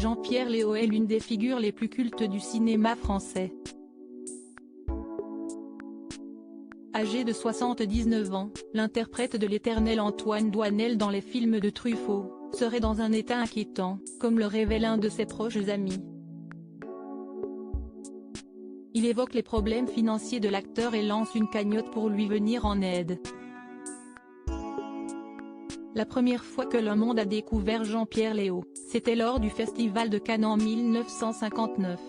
Jean-Pierre Léaud est l'une des figures les plus cultes du cinéma français. Âgé de 79 ans, l'interprète de l'éternel Antoine Doinel dans les films de Truffaut, serait dans un état inquiétant, comme le révèle un de ses proches amis. Il évoque les problèmes financiers de l'acteur et lance une cagnotte pour lui venir en aide. La première fois que le monde a découvert Jean-Pierre Léaud, c'était lors du Festival de Cannes en 1959.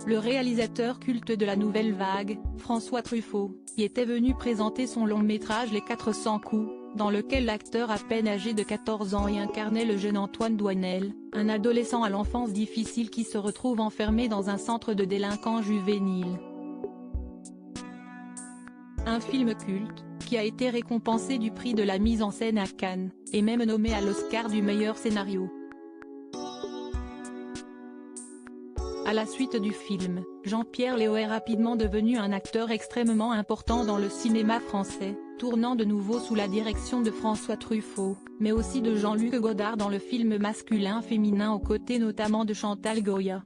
Le réalisateur culte de la Nouvelle Vague, François Truffaut, y était venu présenter son long-métrage Les 400 coups, dans lequel l'acteur à peine âgé de 14 ans y incarnait le jeune Antoine Doinel, un adolescent à l'enfance difficile qui se retrouve enfermé dans un centre de délinquants juvéniles. Un film culte, qui a été récompensé du prix de la mise en scène à Cannes, et même nommé à l'Oscar du meilleur scénario. À la suite du film, Jean-Pierre Léaud est rapidement devenu un acteur extrêmement important dans le cinéma français, tournant de nouveau sous la direction de François Truffaut, mais aussi de Jean-Luc Godard dans le film masculin-féminin aux côtés notamment de Chantal Goya.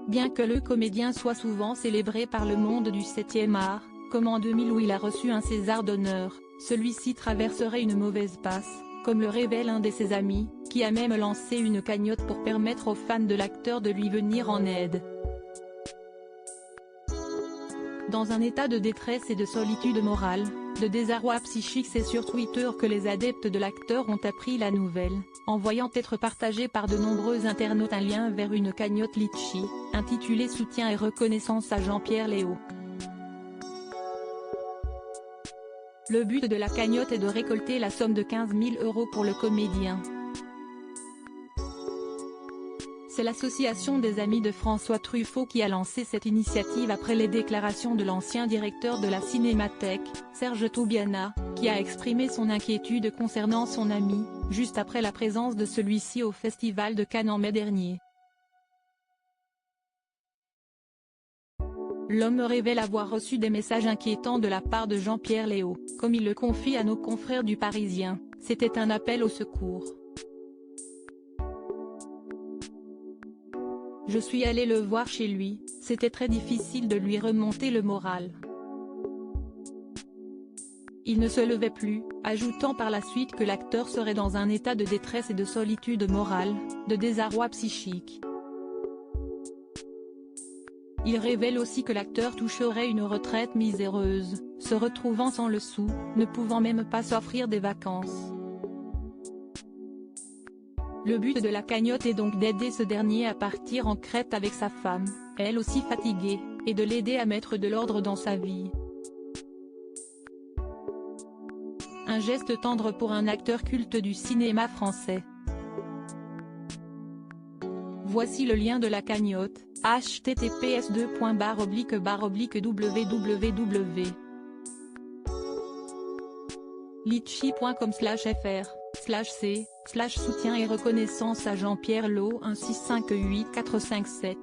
Bien que le comédien soit souvent célébré par le monde du 7e art, comme en 2000 où il a reçu un César d'honneur, celui-ci traverserait une mauvaise passe, comme le révèle un de ses amis, qui a même lancé une cagnotte pour permettre aux fans de l'acteur de lui venir en aide. Dans un état de détresse et de solitude morale, de désarroi psychique, c'est sur Twitter que les adeptes de l'acteur ont appris la nouvelle, en voyant être partagé par de nombreux internautes un lien vers une cagnotte Litchi, intitulée Soutien et reconnaissance à Jean-Pierre Léaud. Le but de la cagnotte est de récolter la somme de 15 000 € pour le comédien. C'est l'association des amis de François Truffaut qui a lancé cette initiative après les déclarations de l'ancien directeur de la Cinémathèque, Serge Toubiana, qui a exprimé son inquiétude concernant son ami, juste après la présence de celui-ci au Festival de Cannes en mai dernier. L'homme révèle avoir reçu des messages inquiétants de la part de Jean-Pierre Léaud, comme il le confie à nos confrères du Parisien, c'était un appel au secours. Je suis allé le voir chez lui, c'était très difficile de lui remonter le moral. Il ne se levait plus, ajoutant par la suite que l'acteur serait dans un état de détresse et de solitude morale, de désarroi psychique. Il révèle aussi que l'acteur toucherait une retraite miséreuse, se retrouvant sans le sou, ne pouvant même pas s'offrir des vacances. Le but de la cagnotte est donc d'aider ce dernier à partir en Crète avec sa femme, elle aussi fatiguée, et de l'aider à mettre de l'ordre dans sa vie. Un geste tendre pour un acteur culte du cinéma français. Voici le lien de la cagnotte, https://www. litchi.com/fr/c/soutien et reconnaissance à Jean-Pierre Léaud 1658457